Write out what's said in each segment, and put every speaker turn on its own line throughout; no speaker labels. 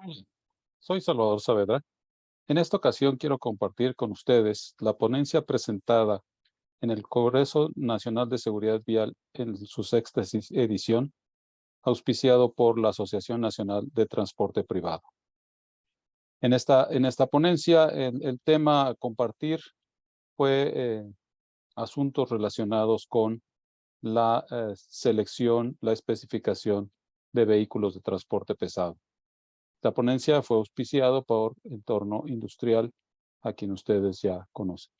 Hola, soy Salvador Saavedra. En esta ocasión quiero compartir con ustedes la ponencia presentada en el Congreso Nacional de Seguridad Vial en su sexta edición, auspiciado por la Asociación Nacional de Transporte Privado. En esta ponencia, el tema a compartir fue asuntos relacionados con la selección, la especificación de vehículos de transporte pesado. La ponencia fue auspiciado por Entorno Industrial, a quien ustedes ya conocen.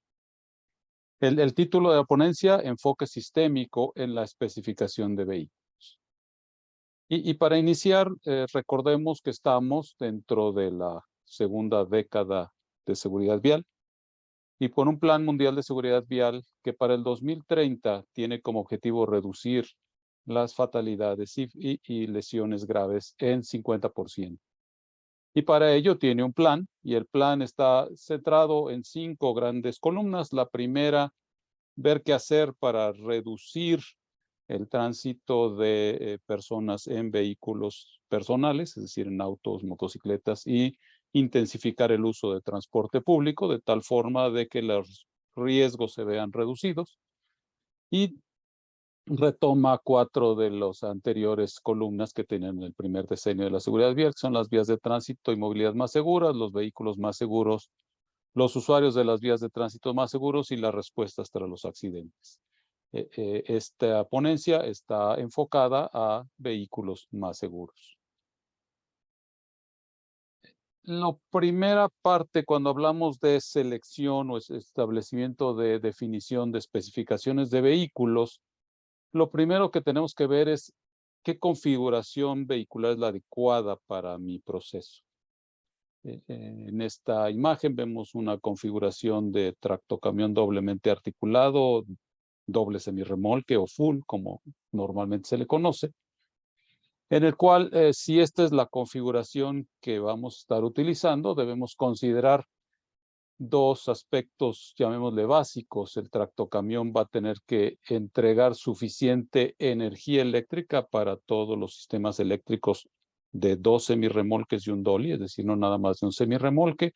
El título de la ponencia, Enfoque sistémico en la especificación de vehículos. Y para iniciar, recordemos que estamos dentro de la segunda década de seguridad vial y por un Plan Mundial de Seguridad Vial que para el 2030 tiene como objetivo reducir las fatalidades y lesiones graves en 50%. Y para ello tiene un plan, y el plan está centrado en 5 grandes columnas. La primera, ver qué hacer para reducir el tránsito de personas en vehículos personales, es decir, en autos, motocicletas, y intensificar el uso de transporte público de tal forma de que los riesgos se vean reducidos. Y retoma 4 de las anteriores columnas que tenían el primer decenio de la seguridad vial, que son las vías de tránsito y movilidad más seguras, los vehículos más seguros, los usuarios de las vías de tránsito más seguros y las respuestas tras los accidentes. Esta ponencia está enfocada a vehículos más seguros. La primera parte, cuando hablamos de selección o establecimiento de definición de especificaciones de vehículos, lo primero que tenemos que ver es qué configuración vehicular es la adecuada para mi proceso. En esta imagen vemos una configuración de tractocamión doblemente articulado, doble semirremolque o full, como normalmente se le conoce, en el cual, si esta es la configuración que vamos a estar utilizando, debemos considerar 2 aspectos, llamémosle básicos. El tractocamión va a tener que entregar suficiente energía eléctrica para todos los sistemas eléctricos de 2 semirremolques y un dolly, es decir, no nada más de un semirremolque.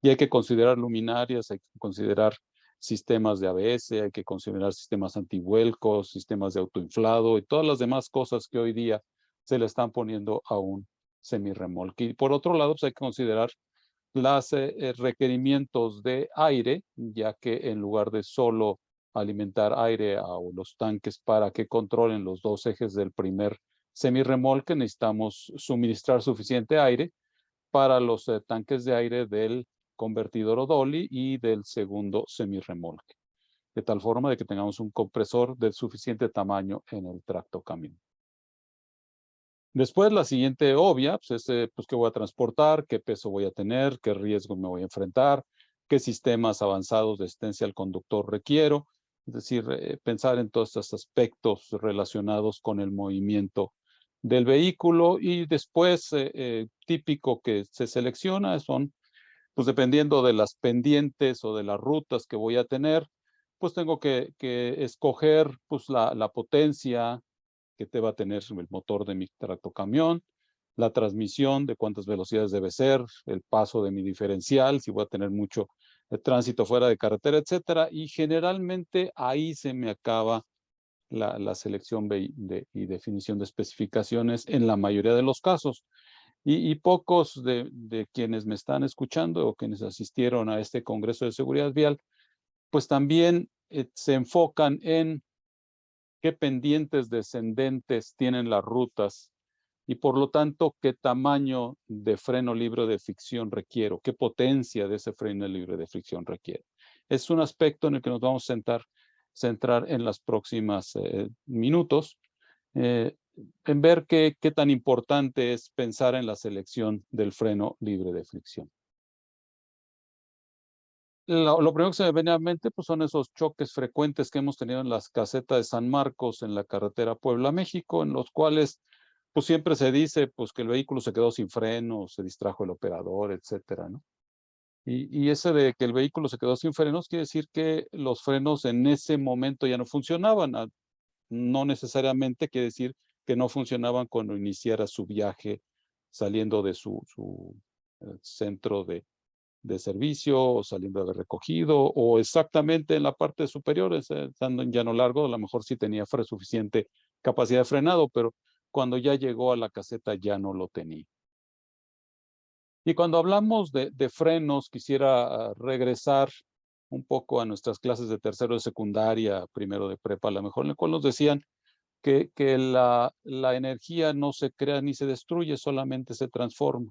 Y hay que considerar luminarias, hay que considerar sistemas de ABS, hay que considerar sistemas antivuelcos, sistemas de autoinflado y todas las demás cosas que hoy día se le están poniendo a un semirremolque. Y por otro lado, pues hay que considerar los requerimientos de aire, ya que en lugar de solo alimentar aire a los tanques para que controlen los 2 ejes del primer semirremolque, necesitamos suministrar suficiente aire para los tanques de aire del convertidor o dolly y del segundo semirremolque, de tal forma de que tengamos un compresor de suficiente tamaño en el tractocamión. Después, la siguiente obvia, pues, es pues, qué voy a transportar, qué peso voy a tener, qué riesgo me voy a enfrentar, qué sistemas avanzados de asistencia al conductor requiero. Es decir, pensar en todos estos aspectos relacionados con el movimiento del vehículo. Y después, típico que se selecciona son, pues dependiendo de las pendientes o de las rutas que voy a tener, pues tengo que escoger pues, la potencia que te va a tener el motor de mi tractocamión, la transmisión, de cuántas velocidades debe ser, el paso de mi diferencial, si voy a tener mucho tránsito fuera de carretera, etcétera. Y generalmente ahí se me acaba la selección y definición de especificaciones en la mayoría de los casos. Y pocos de quienes me están escuchando o quienes asistieron a este Congreso de Seguridad Vial, pues también se enfocan en qué pendientes descendentes tienen las rutas y por lo tanto qué tamaño de freno libre de fricción requiero, qué potencia de ese freno libre de fricción requiero. Es un aspecto en el que nos vamos a centrar en los próximos minutos, eh, en ver qué tan importante es pensar en la selección del freno libre de fricción. Lo primero que se me viene a la mente, pues, son esos choques frecuentes que hemos tenido en las casetas de San Marcos, en la carretera Puebla-México, en los cuales, pues, siempre se dice, pues, que el vehículo se quedó sin frenos, se distrajo el operador, etcétera, ¿no? Y ese de que el vehículo se quedó sin frenos, quiere decir que los frenos en ese momento ya no funcionaban, no necesariamente quiere decir que no funcionaban cuando iniciara su viaje saliendo de su centro de servicio, o saliendo de recogido, o exactamente en la parte superior, estando en llano largo, a lo mejor sí tenía suficiente capacidad de frenado, pero cuando ya llegó a la caseta ya no lo tenía. Y cuando hablamos de frenos, quisiera regresar un poco a nuestras clases de tercero de secundaria, primero de prepa, a lo mejor, en el cual nos decían que la energía no se crea ni se destruye, solamente se transforma.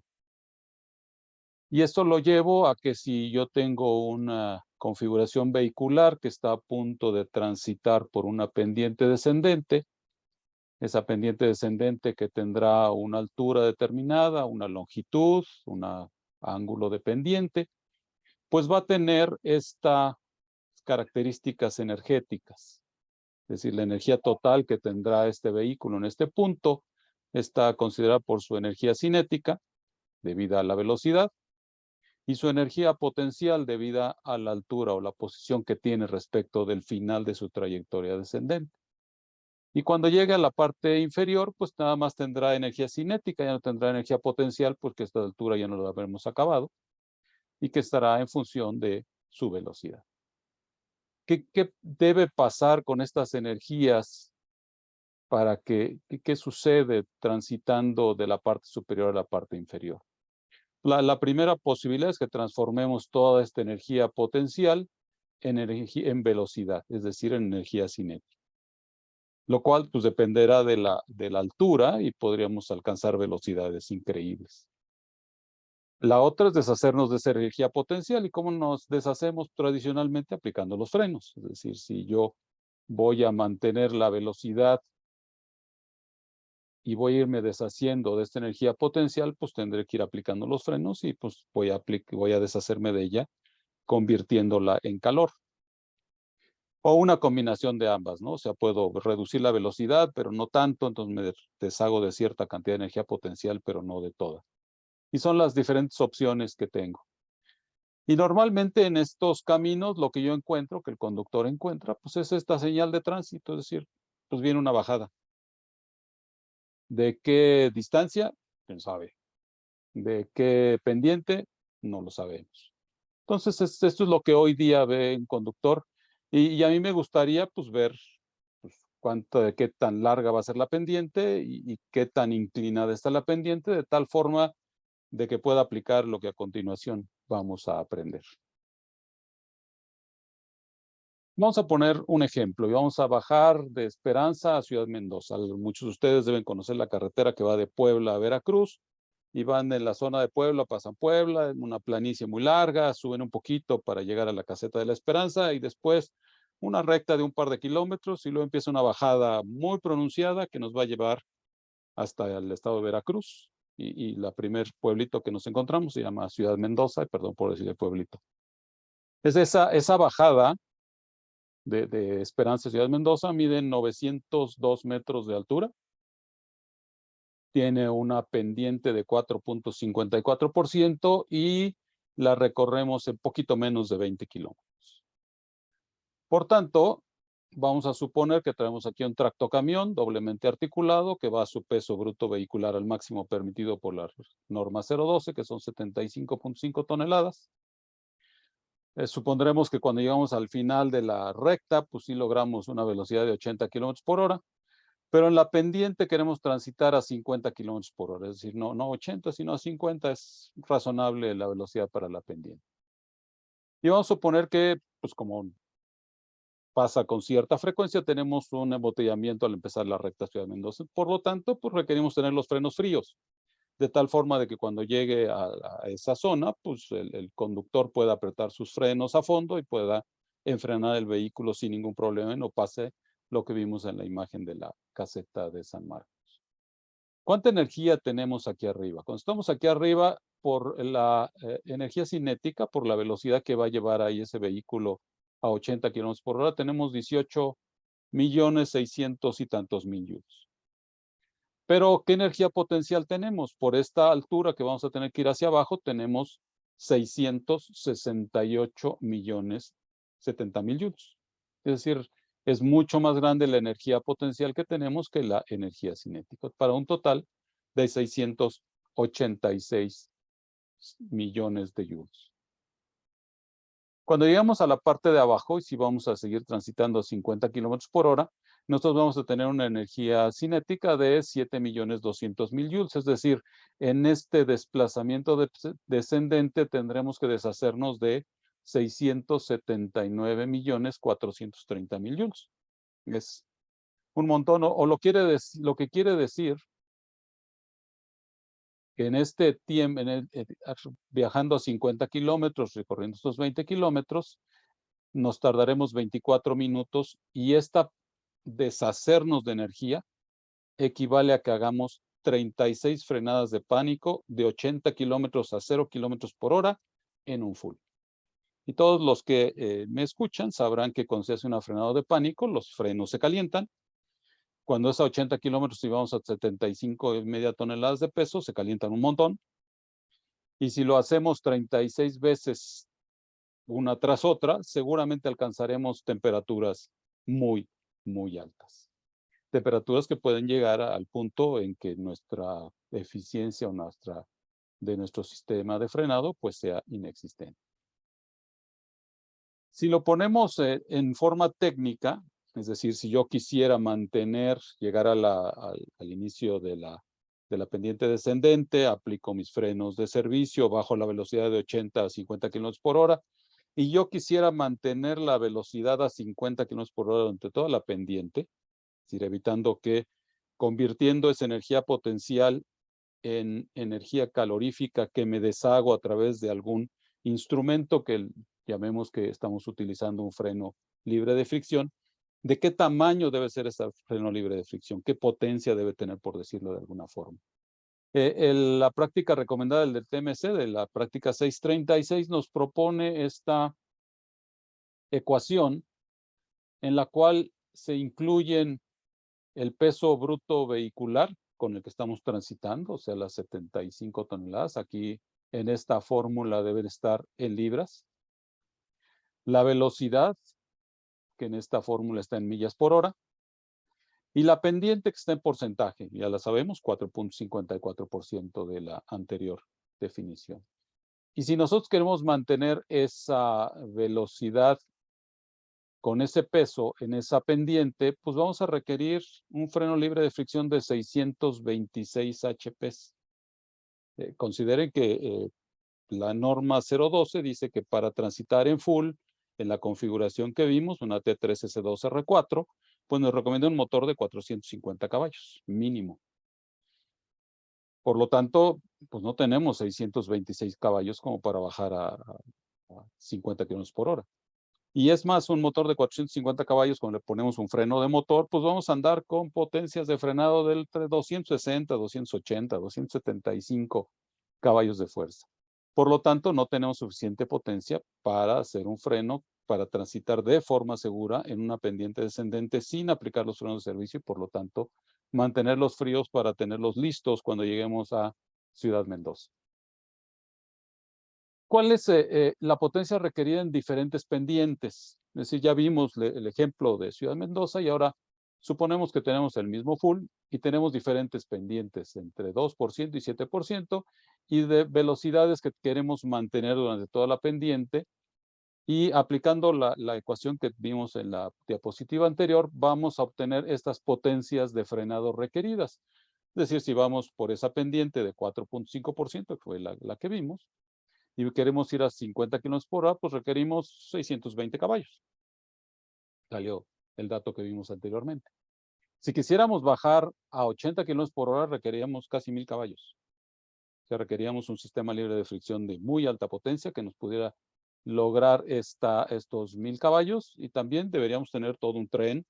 Y esto lo llevo a que si yo tengo una configuración vehicular que está a punto de transitar por una pendiente descendente, esa pendiente descendente que tendrá una altura determinada, una longitud, un ángulo de pendiente, pues va a tener estas características energéticas. Es decir, la energía total que tendrá este vehículo en este punto está considerada por su energía cinética, debida a la velocidad, y su energía potencial debida a la altura o la posición que tiene respecto del final de su trayectoria descendente. Y cuando llegue a la parte inferior, pues nada más tendrá energía cinética, ya no tendrá energía potencial, porque a esta altura ya no lo habremos acabado, y que estará en función de su velocidad. ¿Qué debe pasar con estas energías para qué sucede transitando de la parte superior a la parte inferior? La primera posibilidad es que transformemos toda esta energía potencial en velocidad, es decir, en energía cinética. Lo cual pues dependerá de la altura y podríamos alcanzar velocidades increíbles. La otra es deshacernos de esa energía potencial. ¿Y cómo nos deshacemos? Tradicionalmente aplicando los frenos. Es decir, si yo voy a mantener la velocidad y voy a irme deshaciendo de esta energía potencial, pues tendré que ir aplicando los frenos y pues voy a deshacerme de ella, convirtiéndola en calor. O una combinación de ambas, ¿no? O sea, puedo reducir la velocidad, pero no tanto, entonces me deshago de cierta cantidad de energía potencial, pero no de toda. Y son las diferentes opciones que tengo. Y normalmente en estos caminos lo que yo encuentro, que el conductor encuentra, pues es esta señal de tránsito, es decir, pues viene una bajada. ¿De qué distancia? ¿Quién sabe? ¿De qué pendiente? No lo sabemos. Entonces, esto es lo que hoy día ve un conductor. Y a mí me gustaría pues ver pues, qué tan larga va a ser la pendiente y qué tan inclinada está la pendiente, de tal forma de que pueda aplicar lo que a continuación vamos a aprender. Vamos a poner un ejemplo y vamos a bajar de Esperanza a Ciudad Mendoza. Muchos de ustedes deben conocer la carretera que va de Puebla a Veracruz y van en la zona de Puebla, pasan Puebla, en una planicie muy larga, suben un poquito para llegar a la caseta de la Esperanza y después una recta de un par de kilómetros y luego empieza una bajada muy pronunciada que nos va a llevar hasta el estado de Veracruz y la primer pueblito que nos encontramos se llama Ciudad Mendoza, perdón por decirle pueblito. Es esa bajada de Esperanza, Ciudad Mendoza, mide 902 metros de altura. Tiene una pendiente de 4.54% y la recorremos en poquito menos de 20 kilómetros. Por tanto, vamos a suponer que traemos aquí un tractocamión doblemente articulado que va a su peso bruto vehicular al máximo permitido por la norma 012, que son 75.5 toneladas. Supondremos que cuando llegamos al final de la recta, pues sí logramos una velocidad de 80 kilómetros por hora, pero en la pendiente queremos transitar a 50 kilómetros por hora, es decir, no 80, sino a 50 es razonable la velocidad para la pendiente. Y vamos a suponer que, pues como pasa con cierta frecuencia, tenemos un embotellamiento al empezar la recta Ciudad Mendoza. Por lo tanto, pues requerimos tener los frenos fríos, de tal forma de que cuando llegue a esa zona, pues el conductor pueda apretar sus frenos a fondo y pueda enfrenar el vehículo sin ningún problema y no pase lo que vimos en la imagen de la caseta de San Marcos. ¿Cuánta energía tenemos aquí arriba? Cuando estamos aquí arriba, por la energía cinética, por la velocidad que va a llevar ahí ese vehículo a 80 kilómetros por hora, tenemos 18.600.000 y tantos mil joules. Pero, ¿qué energía potencial tenemos? Por esta altura que vamos a tener que ir hacia abajo, tenemos 668.070.000 joules. Es decir, es mucho más grande la energía potencial que tenemos que la energía cinética, para un total de 608 86 millones de joules. Cuando llegamos a la parte de abajo, y si vamos a seguir transitando a 50 kilómetros por hora, nosotros vamos a tener una energía cinética de 7.200.000 joules. Es decir, en este desplazamiento descendente tendremos que deshacernos de 679.430.000 joules. Es un montón, o lo que quiere decir que en este tiempo, viajando a 50 kilómetros, recorriendo estos 20 kilómetros, nos tardaremos 24 minutos y deshacernos de energía equivale a que hagamos 36 frenadas de pánico de 80 kilómetros a 0 kilómetros por hora en un full. Y todos los que me escuchan sabrán que cuando se hace una frenada de pánico, los frenos se calientan. Cuando es a 80 kilómetros y vamos a 75,5 toneladas de peso, se calientan un montón. Y si lo hacemos 36 veces una tras otra, seguramente alcanzaremos temperaturas muy, muy altas. Temperaturas que pueden llegar al punto en que nuestra eficiencia o de nuestro sistema de frenado pues sea inexistente. Si lo ponemos en forma técnica, es decir, si yo quisiera llegar al inicio de la pendiente descendente, aplico mis frenos de servicio, bajo la velocidad de 80 a 50 kilómetros por hora, y yo quisiera mantener la velocidad a 50 kilómetros por hora durante toda la pendiente, es decir, convirtiendo esa energía potencial en energía calorífica que me deshago a través de algún instrumento llamemos que estamos utilizando un freno libre de fricción. ¿De qué tamaño debe ser ese freno libre de fricción? ¿Qué potencia debe tener, por decirlo de alguna forma? La práctica recomendada del TMC, de la práctica 636, nos propone esta ecuación en la cual se incluyen el peso bruto vehicular con el que estamos transitando, o sea, las 75 toneladas. Aquí en esta fórmula deben estar en libras. La velocidad, que en esta fórmula está en millas por hora. Y la pendiente, que está en porcentaje, ya la sabemos, 4.54% de la anterior definición. Y si nosotros queremos mantener esa velocidad con ese peso en esa pendiente, pues vamos a requerir un freno libre de fricción de 626 HPs. Consideren que la norma 012 dice que para transitar en full, en la configuración que vimos, una T3S2R4, pues nos recomienda un motor de 450 caballos, mínimo. Por lo tanto, pues no tenemos 626 caballos como para bajar a 50 kilómetros por hora. Y es más, un motor de 450 caballos, cuando le ponemos un freno de motor, pues vamos a andar con potencias de frenado de entre 260, 280, 275 caballos de fuerza. Por lo tanto, no tenemos suficiente potencia para hacer un freno, para transitar de forma segura en una pendiente descendente sin aplicar los frenos de servicio y, por lo tanto, mantenerlos fríos para tenerlos listos cuando lleguemos a Ciudad Mendoza. ¿Cuál es la potencia requerida en diferentes pendientes? Es decir, ya vimos el ejemplo de Ciudad Mendoza y ahora suponemos que tenemos el mismo full y tenemos diferentes pendientes entre 2% y 7% y de velocidades que queremos mantener durante toda la pendiente. Y aplicando la ecuación que vimos en la diapositiva anterior, vamos a obtener estas potencias de frenado requeridas. Es decir, si vamos por esa pendiente de 4.5%, que fue la que vimos, y queremos ir a 50 kilómetros por hora, pues requerimos 620 caballos. Salió el dato que vimos anteriormente. Si quisiéramos bajar a 80 kilómetros por hora, requeríamos casi 1,000 caballos. O sea, requeríamos un sistema libre de fricción de muy alta potencia que nos pudiera lograr estos 1,000 caballos, y también deberíamos tener todo un tren,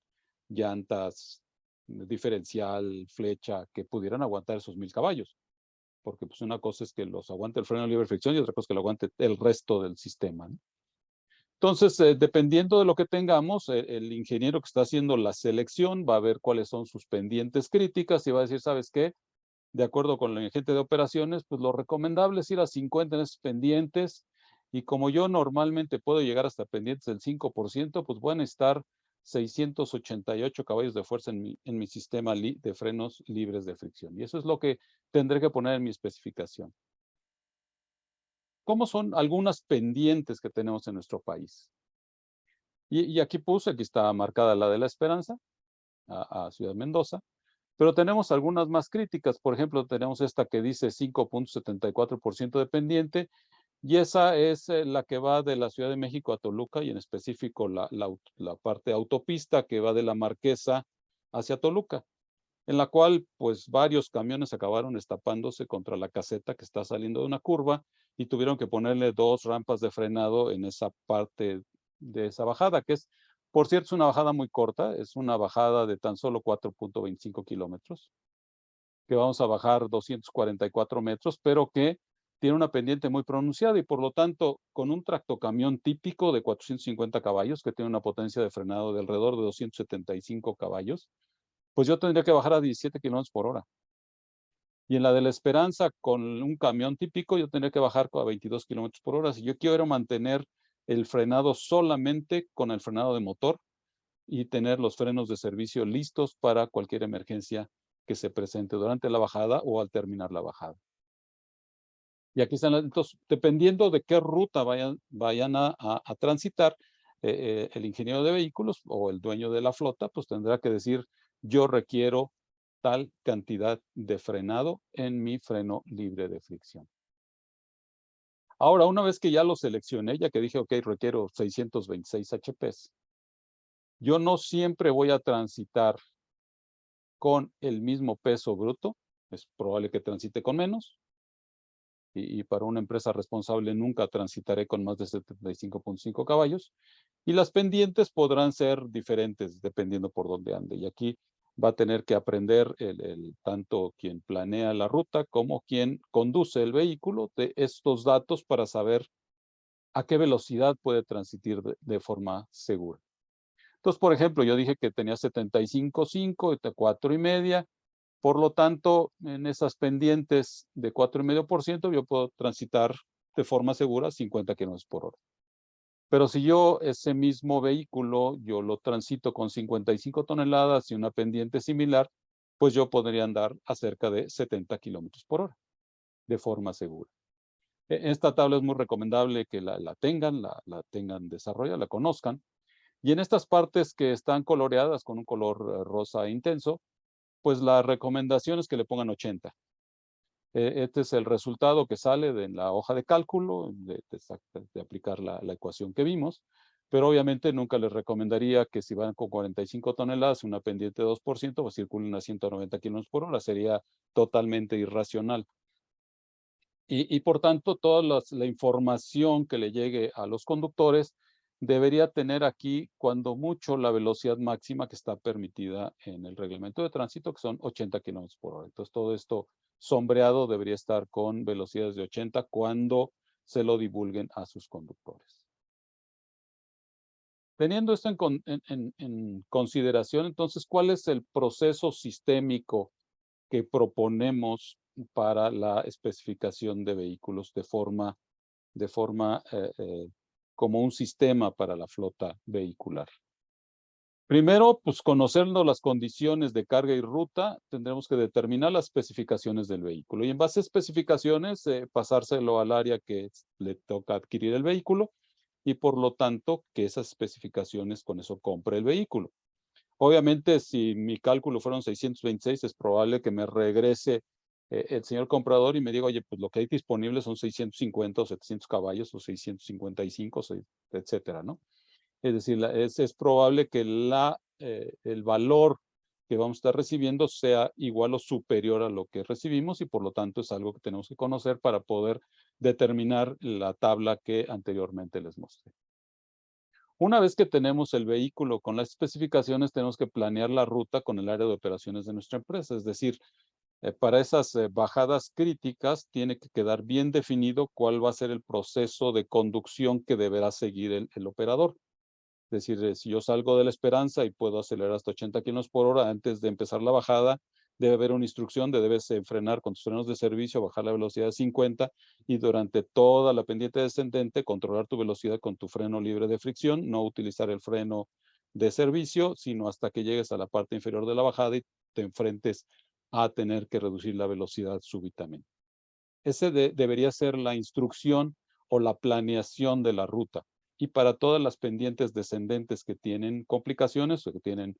llantas, diferencial, flecha, que pudieran aguantar esos 1,000 caballos. Porque pues una cosa es que los aguante el freno de libre fricción y otra cosa es que lo aguante el resto del sistema, ¿no? Entonces, dependiendo de lo que tengamos, el ingeniero que está haciendo la selección va a ver cuáles son sus pendientes críticas y va a decir, ¿sabes qué? De acuerdo con el agente de operaciones, pues lo recomendable es ir a 50 en esos pendientes, y como yo normalmente puedo llegar hasta pendientes del 5%, pues voy a necesitar 688 caballos de fuerza en mi sistema de frenos libres de fricción. Y eso es lo que tendré que poner en mi especificación. ¿Cómo son algunas pendientes que tenemos en nuestro país? Y aquí está marcada la de La Esperanza, a Ciudad Mendoza, pero tenemos algunas más críticas. Por ejemplo, tenemos esta que dice 5.74% de pendiente, y esa es la que va de la Ciudad de México a Toluca, y en específico la parte autopista que va de la Marquesa hacia Toluca, en la cual pues varios camiones acabaron estapándose contra la caseta que está saliendo de una curva y tuvieron que ponerle 2 rampas de frenado en esa parte de esa bajada, que es, por cierto, es una bajada muy corta, es una bajada de tan solo 4.25 kilómetros, que vamos a bajar 244 metros, pero que tiene una pendiente muy pronunciada y por lo tanto, con un tractocamión típico de 450 caballos, que tiene una potencia de frenado de alrededor de 275 caballos, pues yo tendría que bajar a 17 kilómetros por hora. Y en la de La Esperanza, con un camión típico, yo tendría que bajar a 22 kilómetros por hora. Si yo quiero mantener el frenado solamente con el frenado de motor y tener los frenos de servicio listos para cualquier emergencia que se presente durante la bajada o al terminar la bajada. Y aquí están, entonces, dependiendo de qué ruta vayan a transitar, el ingeniero de vehículos o el dueño de la flota, pues tendrá que decir, yo requiero tal cantidad de frenado en mi freno libre de fricción. Ahora, una vez que ya lo seleccioné, ya que dije, ok, requiero 626 HPs, yo no siempre voy a transitar con el mismo peso bruto, es probable que transite con menos, y para una empresa responsable nunca transitaré con más de 75.5 caballos, y las pendientes podrán ser diferentes dependiendo por dónde ande. Y aquí va a tener que aprender tanto quien planea la ruta como quien conduce el vehículo de estos datos para saber a qué velocidad puede transitir de forma segura. Entonces, por ejemplo, yo dije que tenía 75.5, 4,5. Por lo tanto, en esas pendientes de 4,5%, yo puedo transitar de forma segura 50 kilómetros por hora. Pero si yo ese mismo vehículo, yo lo transito con 55 toneladas y una pendiente similar, pues yo podría andar a cerca de 70 kilómetros por hora de forma segura. Esta tabla es muy recomendable que la tengan desarrollada, la conozcan. Y en estas partes que están coloreadas con un color rosa intenso, pues la recomendación es que le pongan 80. Este es el resultado que sale de la hoja de cálculo, de aplicar la ecuación que vimos, pero obviamente nunca les recomendaría que si van con 45 toneladas, una pendiente de 2%, pues circulen a 190 kilómetros por hora, sería totalmente irracional. Y por tanto, toda la información que le llegue a los conductores debería tener aquí, cuando mucho, la velocidad máxima que está permitida en el reglamento de tránsito, que son 80 kilómetros por hora. Entonces, todo esto sombreado debería estar con velocidades de 80 cuando se lo divulguen a sus conductores. Teniendo esto en consideración, entonces, ¿cuál es el proceso sistémico que proponemos para la especificación de vehículos de forma como un sistema para la flota vehicular? Primero, pues conociendo las condiciones de carga y ruta, tendremos que determinar las especificaciones del vehículo y en base a especificaciones pasárselo al área que le toca adquirir el vehículo y por lo tanto que esas especificaciones con eso compre el vehículo. Obviamente, si mi cálculo fueron 626, es probable que me regrese el señor comprador y me diga, oye, pues lo que hay disponible son 650 o 700 caballos o 655, etcétera, ¿no? Es decir, es probable que el valor que vamos a estar recibiendo sea igual o superior a lo que recibimos y por lo tanto es algo que tenemos que conocer para poder determinar la tabla que anteriormente les mostré. Una vez que tenemos el vehículo con las especificaciones, tenemos que planear la ruta con el área de operaciones de nuestra empresa. Es decir, para esas bajadas críticas tiene que quedar bien definido cuál va a ser el proceso de conducción que deberá seguir el operador. Es decir, si yo salgo de La Esperanza y puedo acelerar hasta 80 kilómetros por hora antes de empezar la bajada, debe haber una instrucción de debes frenar con tus frenos de servicio, bajar la velocidad a 50 y durante toda la pendiente descendente controlar tu velocidad con tu freno libre de fricción, no utilizar el freno de servicio, sino hasta que llegues a la parte inferior de la bajada y te enfrentes a tener que reducir la velocidad súbitamente. Ese debería ser la instrucción o la planeación de la ruta. Y para todas las pendientes descendentes que tienen complicaciones o que tienen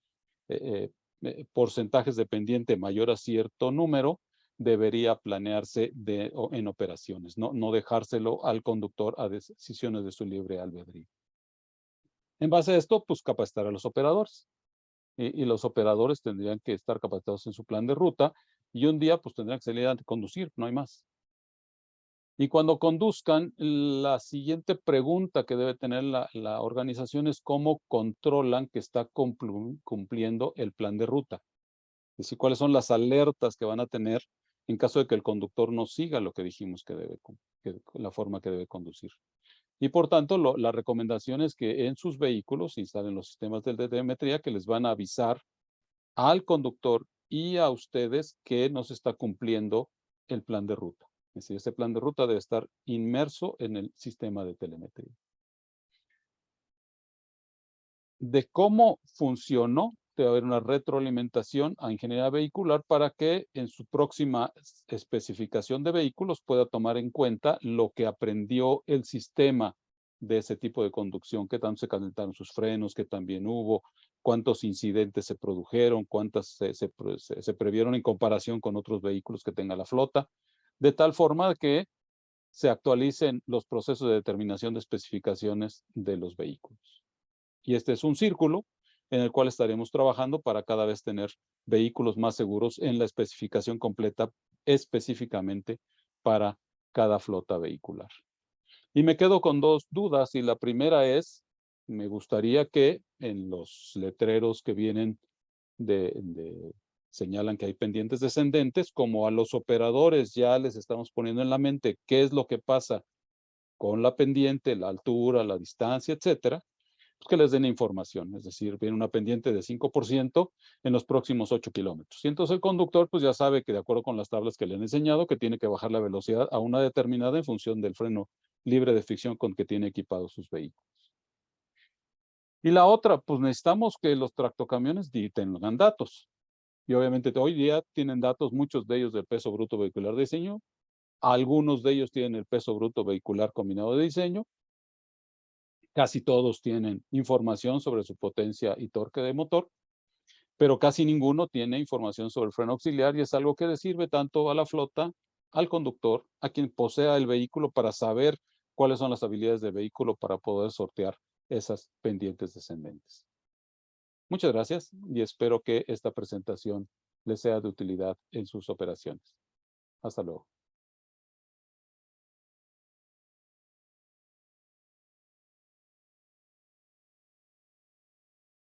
porcentajes de pendiente mayor a cierto número, debería planearse en operaciones, no dejárselo al conductor a decisiones de su libre albedrío. En base a esto, pues capacitar a los operadores. Y los operadores tendrían que estar capacitados en su plan de ruta y un día pues tendrían que salir a conducir, no hay más. Y cuando conduzcan, la siguiente pregunta que debe tener la organización es cómo controlan que está cumpliendo el plan de ruta. Es decir, cuáles son las alertas que van a tener en caso de que el conductor no siga lo que dijimos que debe, la forma que debe conducir. Y por tanto, la recomendación es que en sus vehículos instalen los sistemas de telemetría que les van a avisar al conductor y a ustedes que no se está cumpliendo el plan de ruta. Es decir, ese plan de ruta debe estar inmerso en el sistema de telemetría. De cómo funcionó, debe haber una retroalimentación a ingeniería vehicular para que en su próxima especificación de vehículos pueda tomar en cuenta lo que aprendió el sistema de ese tipo de conducción, qué tanto se calentaron sus frenos, qué también hubo, cuántos incidentes se produjeron, cuántas se previeron en comparación con otros vehículos que tenga la flota, de tal forma que se actualicen los procesos de determinación de especificaciones de los vehículos. Y este es un círculo en el cual estaremos trabajando para cada vez tener vehículos más seguros en la especificación completa específicamente para cada flota vehicular. Y me quedo con dos dudas, y la primera es, me gustaría que en los letreros que vienen señalan que hay pendientes descendentes, como a los operadores ya les estamos poniendo en la mente qué es lo que pasa con la pendiente, la altura, la distancia, etcétera, pues que les den información, es decir, viene una pendiente de 5% en los próximos 8 kilómetros. Y entonces el conductor pues ya sabe que de acuerdo con las tablas que le han enseñado, que tiene que bajar la velocidad a una determinada en función del freno libre de fricción con que tiene equipados sus vehículos. Y la otra, pues necesitamos que los tractocamiones tengan datos. Y obviamente hoy día tienen datos, muchos de ellos del peso bruto vehicular de diseño, algunos de ellos tienen el peso bruto vehicular combinado de diseño, casi todos tienen información sobre su potencia y torque de motor, pero casi ninguno tiene información sobre el freno auxiliar y es algo que le sirve tanto a la flota, al conductor, a quien posea el vehículo para saber cuáles son las habilidades del vehículo para poder sortear esas pendientes descendentes. Muchas gracias y espero que esta presentación les sea de utilidad en sus operaciones. Hasta luego.